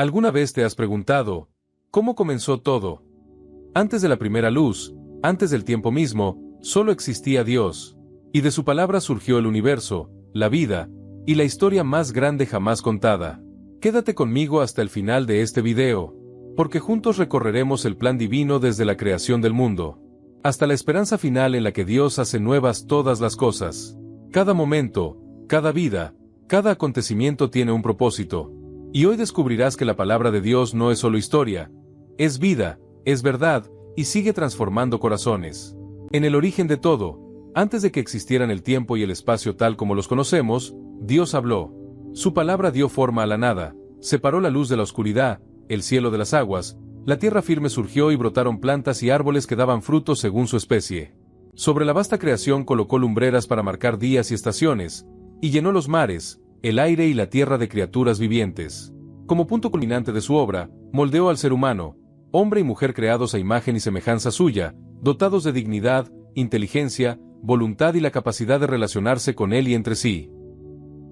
¿Alguna vez te has preguntado, cómo comenzó todo? Antes de la primera luz, antes del tiempo mismo, solo existía Dios. Y de su palabra surgió el universo, la vida, y la historia más grande jamás contada. Quédate conmigo hasta el final de este video, porque juntos recorreremos el plan divino desde la creación del mundo, hasta la esperanza final en la que Dios hace nuevas todas las cosas. Cada momento, cada vida, cada acontecimiento tiene un propósito. Y hoy descubrirás que la palabra de Dios no es solo historia, es vida, es verdad, y sigue transformando corazones. En el origen de todo, antes de que existieran el tiempo y el espacio tal como los conocemos, Dios habló. Su palabra dio forma a la nada, separó la luz de la oscuridad, el cielo de las aguas, la tierra firme surgió y brotaron plantas y árboles que daban frutos según su especie. Sobre la vasta creación colocó lumbreras para marcar días y estaciones, y llenó los mares, el aire y la tierra de criaturas vivientes. Como punto culminante de su obra, moldeó al ser humano, hombre y mujer creados a imagen y semejanza suya, dotados de dignidad, inteligencia, voluntad y la capacidad de relacionarse con él y entre sí.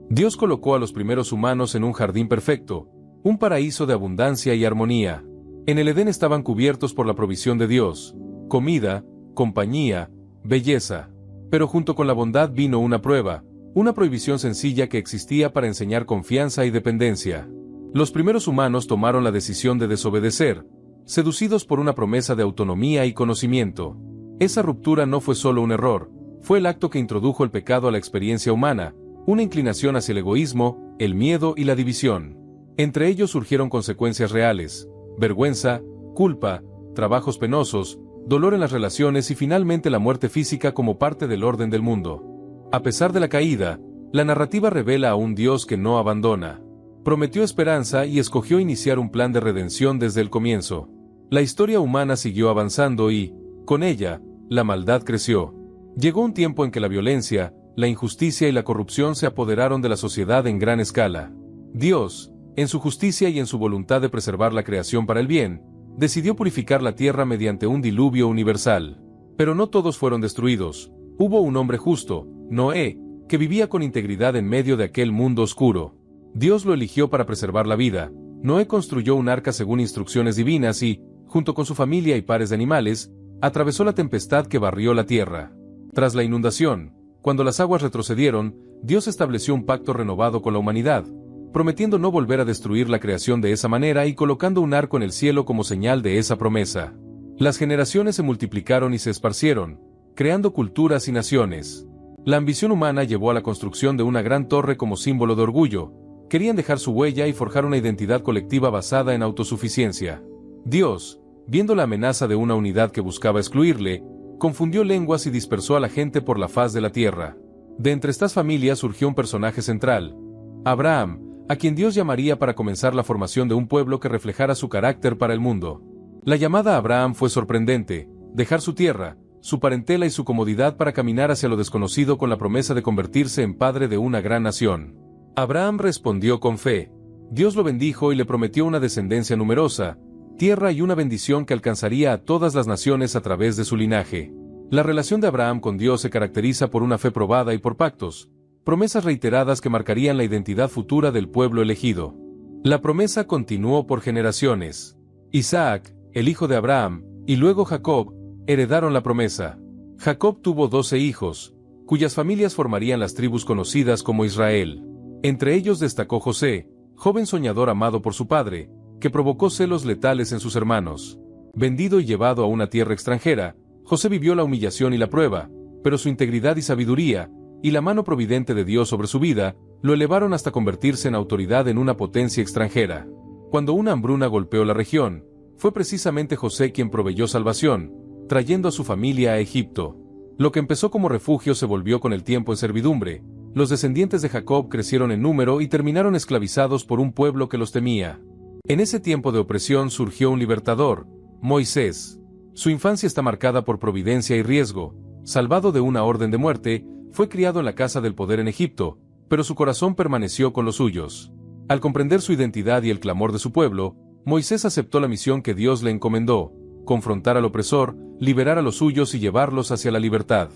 Dios colocó a los primeros humanos en un jardín perfecto, un paraíso de abundancia y armonía. En el Edén estaban cubiertos por la provisión de Dios, comida, compañía, belleza. Pero junto con la bondad vino una prueba, una prohibición sencilla que existía para enseñar confianza y dependencia. Los primeros humanos tomaron la decisión de desobedecer, seducidos por una promesa de autonomía y conocimiento. Esa ruptura no fue solo un error, fue el acto que introdujo el pecado a la experiencia humana, una inclinación hacia el egoísmo, el miedo y la división. Entre ellos surgieron consecuencias reales, vergüenza, culpa, trabajos penosos, dolor en las relaciones y finalmente la muerte física como parte del orden del mundo. A pesar de la caída, la narrativa revela a un Dios que no abandona. Prometió esperanza y escogió iniciar un plan de redención desde el comienzo. La historia humana siguió avanzando y, con ella, la maldad creció. Llegó un tiempo en que la violencia, la injusticia y la corrupción se apoderaron de la sociedad en gran escala. Dios, en su justicia y en su voluntad de preservar la creación para el bien, decidió purificar la tierra mediante un diluvio universal. Pero no todos fueron destruidos. Hubo un hombre justo, Noé, que vivía con integridad en medio de aquel mundo oscuro. Dios lo eligió para preservar la vida. Noé construyó un arca según instrucciones divinas y, junto con su familia y pares de animales, atravesó la tempestad que barrió la tierra. Tras la inundación, cuando las aguas retrocedieron, Dios estableció un pacto renovado con la humanidad, prometiendo no volver a destruir la creación de esa manera y colocando un arco en el cielo como señal de esa promesa. Las generaciones se multiplicaron y se esparcieron, creando culturas y naciones. La ambición humana llevó a la construcción de una gran torre como símbolo de orgullo. Querían dejar su huella y forjar una identidad colectiva basada en autosuficiencia. Dios, viendo la amenaza de una unidad que buscaba excluirle, confundió lenguas y dispersó a la gente por la faz de la tierra. De entre estas familias surgió un personaje central, Abraham, a quien Dios llamaría para comenzar la formación de un pueblo que reflejara su carácter para el mundo. La llamada a Abraham fue sorprendente, dejar su tierra, su parentela y su comodidad para caminar hacia lo desconocido con la promesa de convertirse en padre de una gran nación. Abraham respondió con fe. Dios lo bendijo y le prometió una descendencia numerosa, tierra y una bendición que alcanzaría a todas las naciones a través de su linaje. La relación de Abraham con Dios se caracteriza por una fe probada y por pactos, promesas reiteradas que marcarían la identidad futura del pueblo elegido. La promesa continuó por generaciones. Isaac, el hijo de Abraham, y luego Jacob, heredaron la promesa. Jacob tuvo 12 hijos, cuyas familias formarían las tribus conocidas como Israel. Entre ellos destacó José, joven soñador amado por su padre, que provocó celos letales en sus hermanos. Vendido y llevado a una tierra extranjera, José vivió la humillación y la prueba, pero su integridad y sabiduría, y la mano providente de Dios sobre su vida, lo elevaron hasta convertirse en autoridad en una potencia extranjera. Cuando una hambruna golpeó la región, fue precisamente José quien proveyó salvación, trayendo a su familia a Egipto. Lo que empezó como refugio se volvió con el tiempo en servidumbre. Los descendientes de Jacob crecieron en número y terminaron esclavizados por un pueblo que los temía. En ese tiempo de opresión surgió un libertador, Moisés. Su infancia está marcada por providencia y riesgo. Salvado de una orden de muerte, fue criado en la casa del poder en Egipto, pero su corazón permaneció con los suyos. Al comprender su identidad y el clamor de su pueblo, Moisés aceptó la misión que Dios le encomendó: confrontar al opresor, liberar a los suyos y llevarlos hacia la libertad.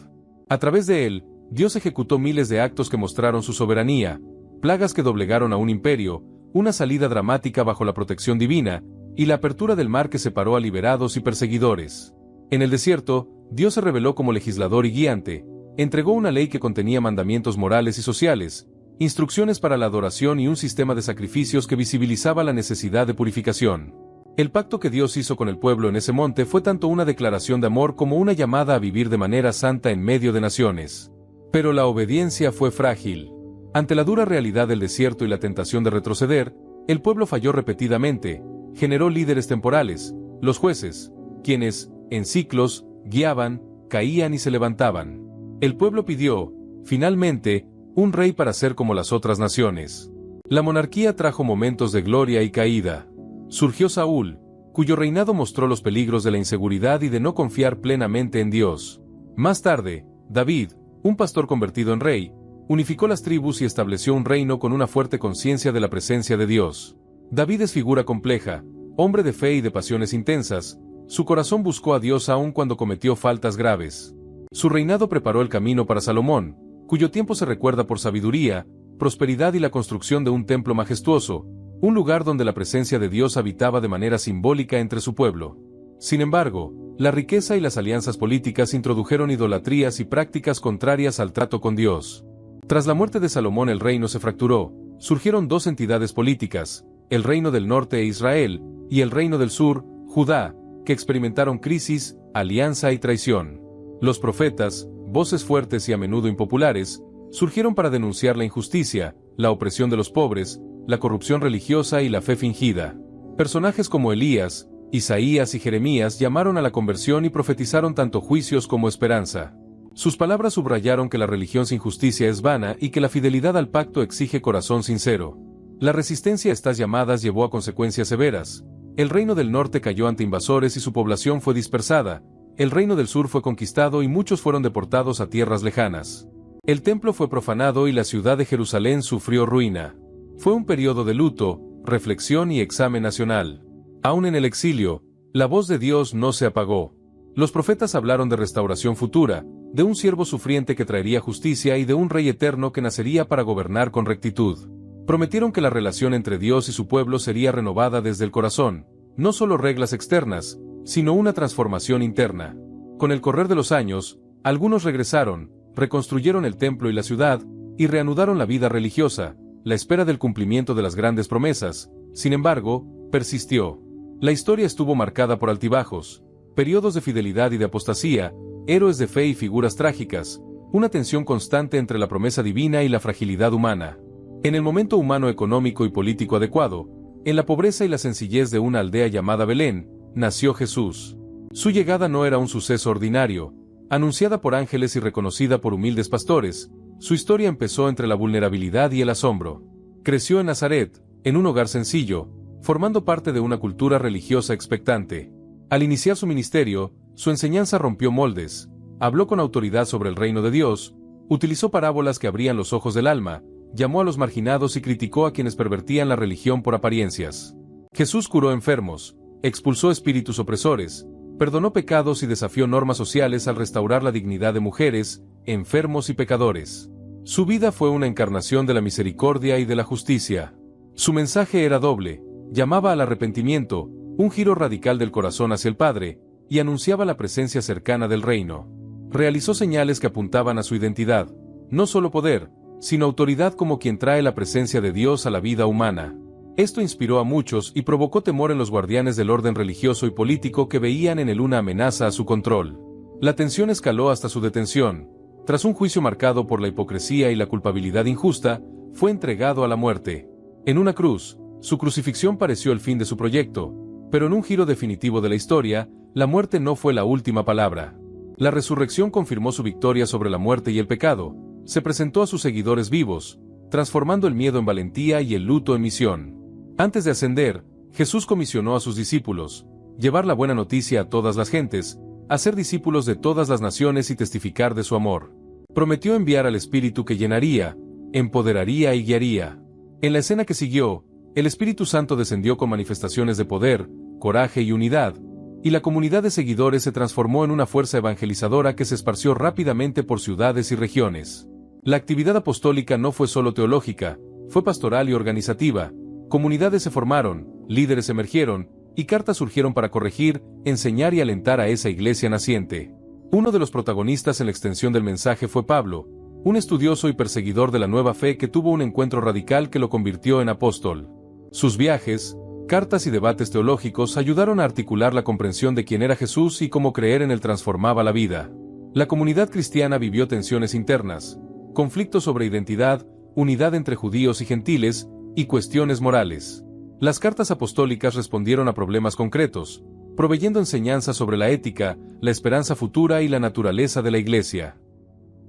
A través de él, Dios ejecutó miles de actos que mostraron su soberanía, plagas que doblegaron a un imperio, una salida dramática bajo la protección divina, y la apertura del mar que separó a liberados y perseguidores. En el desierto, Dios se reveló como legislador y guiante, entregó una ley que contenía mandamientos morales y sociales, instrucciones para la adoración y un sistema de sacrificios que visibilizaba la necesidad de purificación. El pacto que Dios hizo con el pueblo en ese monte fue tanto una declaración de amor como una llamada a vivir de manera santa en medio de naciones. Pero la obediencia fue frágil. Ante la dura realidad del desierto y la tentación de retroceder, el pueblo falló repetidamente, generó líderes temporales, los jueces, quienes, en ciclos, guiaban, caían y se levantaban. El pueblo pidió, finalmente, un rey para ser como las otras naciones. La monarquía trajo momentos de gloria y caída. Surgió Saúl, cuyo reinado mostró los peligros de la inseguridad y de no confiar plenamente en Dios. Más tarde, David, un pastor convertido en rey, unificó las tribus y estableció un reino con una fuerte conciencia de la presencia de Dios. David es figura compleja, hombre de fe y de pasiones intensas. Su corazón buscó a Dios aun cuando cometió faltas graves. Su reinado preparó el camino para Salomón, cuyo tiempo se recuerda por sabiduría, prosperidad y la construcción de un templo majestuoso, un lugar donde la presencia de Dios habitaba de manera simbólica entre su pueblo. Sin embargo, la riqueza y las alianzas políticas introdujeron idolatrías y prácticas contrarias al trato con Dios. Tras la muerte de Salomón el reino se fracturó, surgieron dos entidades políticas, el reino del norte e Israel, y el reino del sur, Judá, que experimentaron crisis, alianza y traición. Los profetas, voces fuertes y a menudo impopulares, surgieron para denunciar la injusticia, la opresión de los pobres, la corrupción religiosa y la fe fingida. Personajes como Elías, Isaías y Jeremías llamaron a la conversión y profetizaron tanto juicios como esperanza. Sus palabras subrayaron que la religión sin justicia es vana y que la fidelidad al pacto exige corazón sincero. La resistencia a estas llamadas llevó a consecuencias severas. El reino del norte cayó ante invasores y su población fue dispersada. El reino del sur fue conquistado y muchos fueron deportados a tierras lejanas. El templo fue profanado y la ciudad de Jerusalén sufrió ruina. Fue un periodo de luto, reflexión y examen nacional. Aún en el exilio, la voz de Dios no se apagó. Los profetas hablaron de restauración futura, de un siervo sufriente que traería justicia y de un rey eterno que nacería para gobernar con rectitud. Prometieron que la relación entre Dios y su pueblo sería renovada desde el corazón, no solo reglas externas, sino una transformación interna. Con el correr de los años, algunos regresaron, reconstruyeron el templo y la ciudad, y reanudaron la vida religiosa. La espera del cumplimiento de las grandes promesas, sin embargo, persistió. La historia estuvo marcada por altibajos, periodos de fidelidad y de apostasía, héroes de fe y figuras trágicas, una tensión constante entre la promesa divina y la fragilidad humana. En el momento humano económico y político adecuado, en la pobreza y la sencillez de una aldea llamada Belén, nació Jesús. Su llegada no era un suceso ordinario, anunciada por ángeles y reconocida por humildes pastores. Su historia empezó entre la vulnerabilidad y el asombro. Creció en Nazaret, en un hogar sencillo, formando parte de una cultura religiosa expectante. Al iniciar su ministerio, su enseñanza rompió moldes, habló con autoridad sobre el reino de Dios, utilizó parábolas que abrían los ojos del alma, llamó a los marginados y criticó a quienes pervertían la religión por apariencias. Jesús curó enfermos, expulsó espíritus opresores, perdonó pecados y desafió normas sociales al restaurar la dignidad de mujeres, enfermos y pecadores. Su vida fue una encarnación de la misericordia y de la justicia. Su mensaje era doble, llamaba al arrepentimiento, un giro radical del corazón hacia el Padre, y anunciaba la presencia cercana del reino. Realizó señales que apuntaban a su identidad, no solo poder, sino autoridad como quien trae la presencia de Dios a la vida humana. Esto inspiró a muchos y provocó temor en los guardianes del orden religioso y político que veían en él una amenaza a su control. La tensión escaló hasta su detención. Tras un juicio marcado por la hipocresía y la culpabilidad injusta, fue entregado a la muerte. En una cruz, su crucifixión pareció el fin de su proyecto, pero en un giro definitivo de la historia, la muerte no fue la última palabra. La resurrección confirmó su victoria sobre la muerte y el pecado. Se presentó a sus seguidores vivos, transformando el miedo en valentía y el luto en misión. Antes de ascender, Jesús comisionó a sus discípulos, llevar la buena noticia a todas las gentes, hacer discípulos de todas las naciones y testificar de su amor. Prometió enviar al Espíritu que llenaría, empoderaría y guiaría. En la escena que siguió, el Espíritu Santo descendió con manifestaciones de poder, coraje y unidad, y la comunidad de seguidores se transformó en una fuerza evangelizadora que se esparció rápidamente por ciudades y regiones. La actividad apostólica no fue solo teológica, fue pastoral y organizativa. Comunidades se formaron, líderes emergieron, y cartas surgieron para corregir, enseñar y alentar a esa iglesia naciente. Uno de los protagonistas en la extensión del mensaje fue Pablo, un estudioso y perseguidor de la nueva fe que tuvo un encuentro radical que lo convirtió en apóstol. Sus viajes, cartas y debates teológicos ayudaron a articular la comprensión de quién era Jesús y cómo creer en él transformaba la vida. La comunidad cristiana vivió tensiones internas, conflictos sobre identidad, unidad entre judíos y gentiles, y cuestiones morales. Las cartas apostólicas respondieron a problemas concretos, proveyendo enseñanzas sobre la ética, la esperanza futura y la naturaleza de la Iglesia.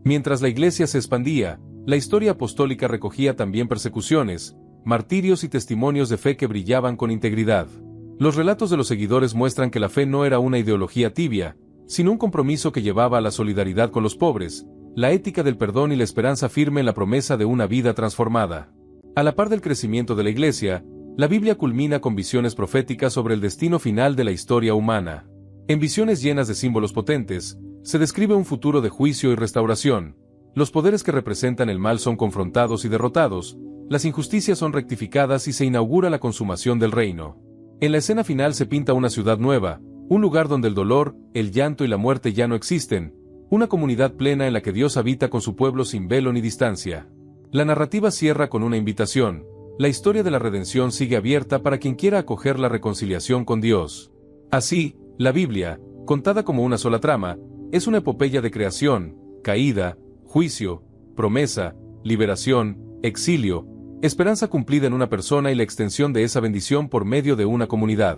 Mientras la Iglesia se expandía, la historia apostólica recogía también persecuciones, martirios y testimonios de fe que brillaban con integridad. Los relatos de los seguidores muestran que la fe no era una ideología tibia, sino un compromiso que llevaba a la solidaridad con los pobres, la ética del perdón y la esperanza firme en la promesa de una vida transformada. A la par del crecimiento de la Iglesia, la Biblia culmina con visiones proféticas sobre el destino final de la historia humana. En visiones llenas de símbolos potentes, se describe un futuro de juicio y restauración. Los poderes que representan el mal son confrontados y derrotados, las injusticias son rectificadas y se inaugura la consumación del reino. En la escena final se pinta una ciudad nueva, un lugar donde el dolor, el llanto y la muerte ya no existen, una comunidad plena en la que Dios habita con su pueblo sin velo ni distancia. La narrativa cierra con una invitación. La historia de la redención sigue abierta para quien quiera acoger la reconciliación con Dios. Así, la Biblia, contada como una sola trama, es una epopeya de creación, caída, juicio, promesa, liberación, exilio, esperanza cumplida en una persona y la extensión de esa bendición por medio de una comunidad.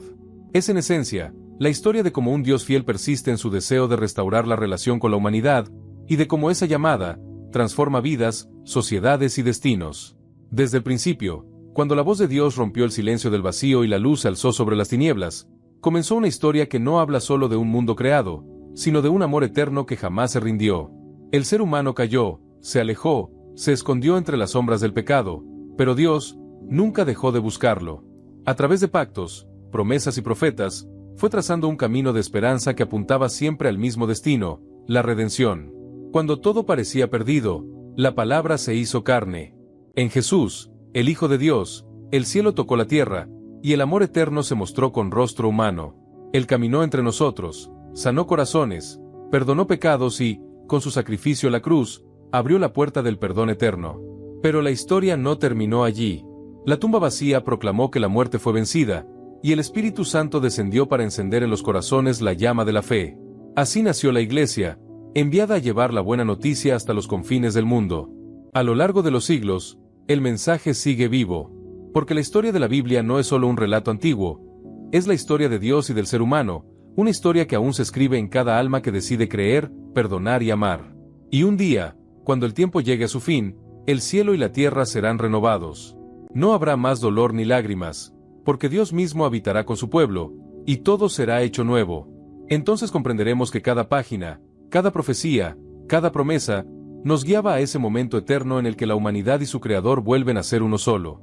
Es en esencia, la historia de cómo un Dios fiel persiste en su deseo de restaurar la relación con la humanidad, y de cómo esa llamada transforma vidas, sociedades y destinos. Desde el principio, cuando la voz de Dios rompió el silencio del vacío y la luz se alzó sobre las tinieblas, comenzó una historia que no habla solo de un mundo creado, sino de un amor eterno que jamás se rindió. El ser humano cayó, se alejó, se escondió entre las sombras del pecado, pero Dios nunca dejó de buscarlo. A través de pactos, promesas y profetas, fue trazando un camino de esperanza que apuntaba siempre al mismo destino, la redención. Cuando todo parecía perdido, la palabra se hizo carne. En Jesús, el Hijo de Dios, el cielo tocó la tierra, y el amor eterno se mostró con rostro humano. Él caminó entre nosotros, sanó corazones, perdonó pecados y, con su sacrificio en la cruz, abrió la puerta del perdón eterno. Pero la historia no terminó allí. La tumba vacía proclamó que la muerte fue vencida, y el Espíritu Santo descendió para encender en los corazones la llama de la fe. Así nació la Iglesia, enviada a llevar la buena noticia hasta los confines del mundo. A lo largo de los siglos, el mensaje sigue vivo, porque la historia de la Biblia no es solo un relato antiguo, es la historia de Dios y del ser humano, una historia que aún se escribe en cada alma que decide creer, perdonar y amar. Y un día, cuando el tiempo llegue a su fin, el cielo y la tierra serán renovados. No habrá más dolor ni lágrimas, porque Dios mismo habitará con su pueblo, y todo será hecho nuevo. Entonces comprenderemos que cada página, cada profecía, cada promesa, nos guiaba a ese momento eterno en el que la humanidad y su Creador vuelven a ser uno solo.